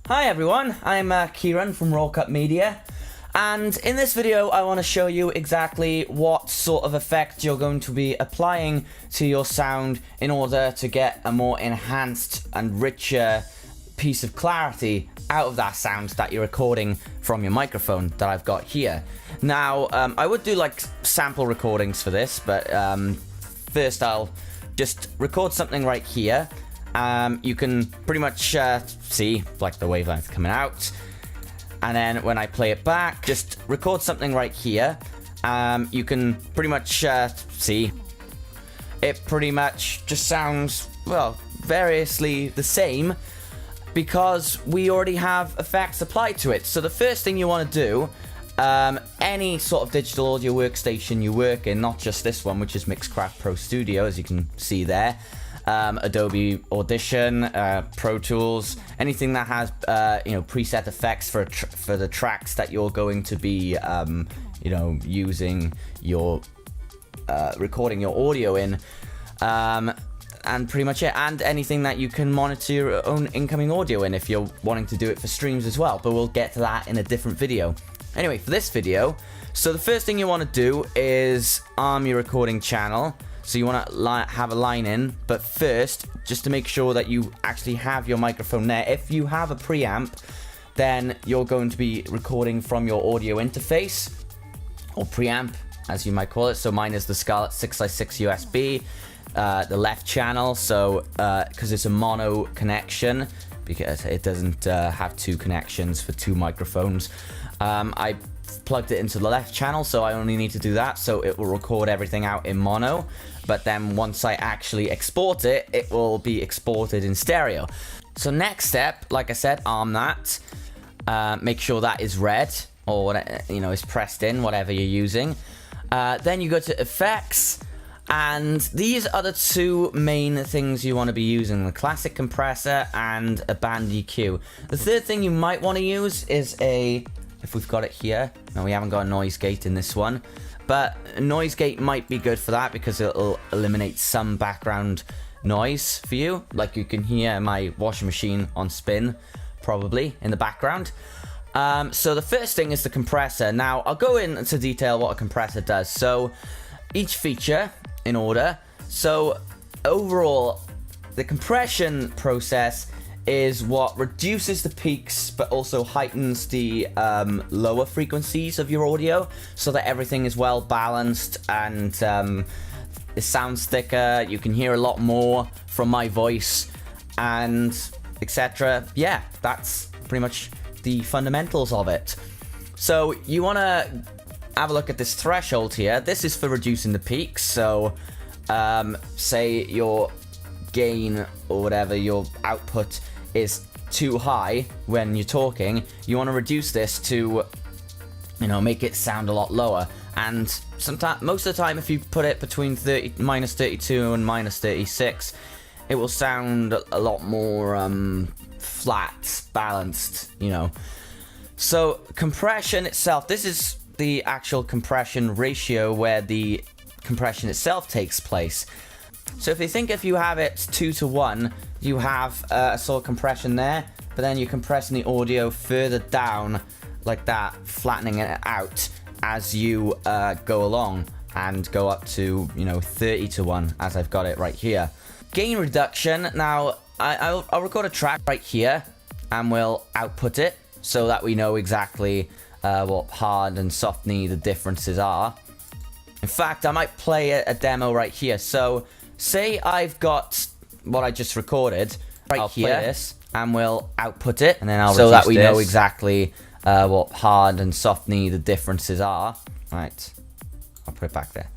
Hi everyone, I'm Kieran from RawCut Media, and in this video I want to show you exactly what sort of effect you're going to be applying to your sound in order to get a more enhanced and richer piece of clarity out of that sound that you're recording from your microphone that I've got here. Now, I would do like sample recordings for this, but first I'll just record something right here. You can pretty much see like the wavelength coming out, and then when I play it back, just record something right here. You can pretty much see it pretty much just sounds, well, variously the same because we already have effects applied to it. So the first thing you want to do, any sort of digital audio workstation you work in, not just this one, which is Mixcraft Pro Studio, as you can see there, Adobe Audition, Pro Tools, anything that has preset effects for the tracks that you're going to be using your recording your audio in, and pretty much it, and anything that you can monitor your own incoming audio in if you're wanting to do it for streams as well, but we'll get to that in a different video. Anyway, for this video, so the first thing you want to do is arm your recording channel. So you want to have a line in, but first, just to make sure that you actually have your microphone there. If you have a preamp, then you're going to be recording from your audio interface, or preamp, as you might call it. So mine is the Scarlett 6x6 USB, the left channel, so because it's a mono connection, because it doesn't have two connections for two microphones. I plugged it into the left channel, so I only need to do that, so it will record everything out in mono, but then once I actually export it, it will be exported in stereo. So next step, like I said, arm that, make sure that is red, or is pressed in, whatever you're using. Then you go to effects, and these are the two main things you want to be using: the classic compressor and a band EQ. The third thing you might want to use is if we've got it here. No, we haven't got a noise gate in this one, but a noise gate might be good for that because it'll eliminate some background noise for you. Like you can hear my washing machine on spin probably in the background. So the first thing is the compressor. Now I'll go into detail what a compressor does. So each feature in order. So overall, the compression process is what reduces the peaks but also heightens the lower frequencies of your audio so that everything is well balanced and it sounds thicker. You can hear a lot more from my voice and etc. Yeah, that's pretty much the fundamentals of it. So you want to have a look at this threshold here. This is for reducing the peaks. So say your gain or whatever, your output is too high when you're talking, you want to reduce this to make it sound a lot lower. And sometimes, most of the time, if you put it between -32 and -36, it will sound a lot more flat, balanced, So compression itself, this is the actual compression ratio where the compression itself takes place. So if you have it 2:1, you have a sort of compression there, but then you're compressing the audio further down like that, flattening it out as you go along and go up to 30:1, as I've got it right here. Gain reduction. Now I'll record a track right here and we'll output it so that we know exactly what hard and soft knee the differences are. In fact, I might play a demo right here. So say I've got what I just recorded right here, this, and we'll output it, and then I'll so that we know exactly what hard and soft knee the differences are. Right, I'll put it back there.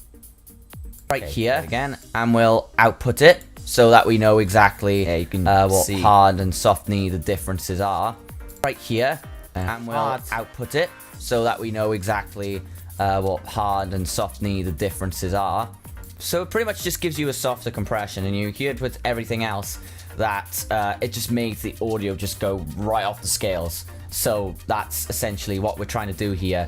Right here again, and we'll output it so that we know exactly what see hard and soft knee the differences are. Right here, and we'll output it so that we know exactly what hard and soft knee the differences are. So it pretty much just gives you a softer compression, and you hear it with everything else that it just makes the audio just go right off the scales. So that's essentially what we're trying to do here.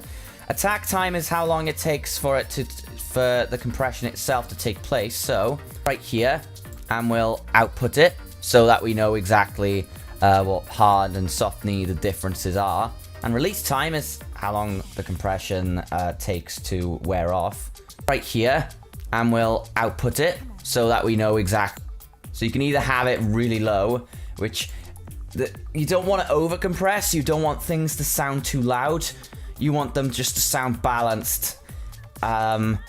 Attack time is how long it takes for the compression itself to take place. So right here, and we'll output it so that we know exactly what hard and soft knee the differences are. And release time is how long the compression takes to wear off. Right here, and we'll output it so that we know exactly. So you can either have it really low, which you don't want to over compress, you don't want things to sound too loud, you want them just to sound balanced and,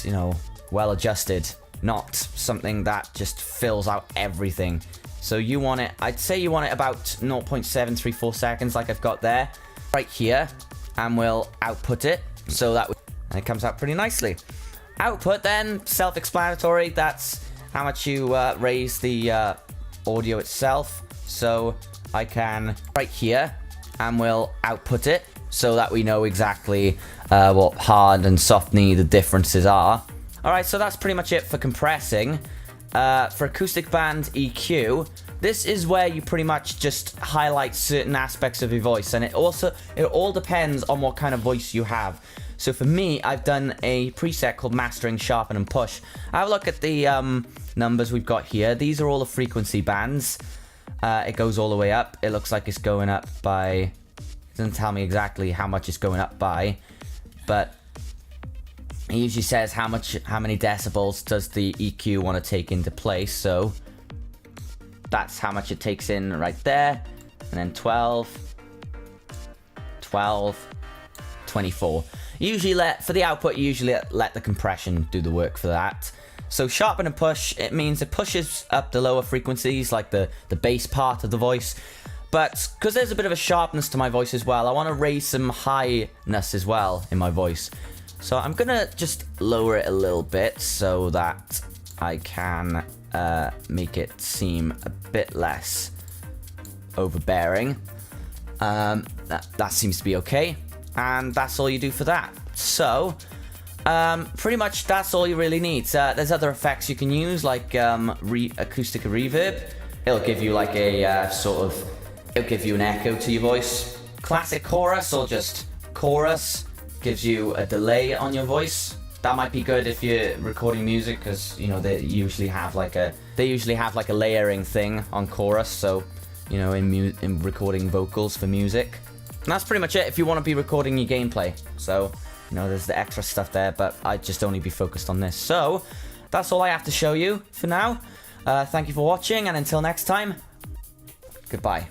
you know, well adjusted, not something that just fills out everything. So you want it, I'd say you want it about 0.734 seconds like I've got there. Right here, and we'll output it so that and it comes out pretty nicely. Output then, self-explanatory, that's how much you raise the audio itself. So I can, right here, and we'll output it so that we know exactly what hard and soft knee the differences are. Alright, so that's pretty much it for compressing. For acoustic band EQ, this is where you pretty much just highlight certain aspects of your voice, and it all depends on what kind of voice you have. So for me, I've done a preset called Mastering, Sharpen and Push. Have a look at the numbers we've got here. These are all the frequency bands. It goes all the way up. It looks like it's going up by, it doesn't tell me exactly how much it's going up by, but it usually says how many decibels does the EQ want to take into place. So that's how much it takes in right there. And then 12, 24. Usually for the output, you usually let the compression do the work for that. So sharpen and push, it means it pushes up the lower frequencies, like the bass part of the voice. But because there's a bit of a sharpness to my voice as well, I want to raise some highness as well in my voice. So I'm gonna just lower it a little bit so that I can make it seem a bit less overbearing. That seems to be okay. And that's all you do for that. So pretty much that's all you really need. There's other effects you can use, like acoustic reverb. It'll give you like a it'll give you an echo to your voice. Classic chorus, or just chorus, gives you a delay on your voice. That might be good if you're recording music, because you know they usually have like a layering thing on chorus. So you know, in recording vocals for music. And that's pretty much it if you want to be recording your gameplay. So, you know, there's the extra stuff there, but I'd just only be focused on this. So, that's all I have to show you for now. Thank you for watching, and until next time, goodbye.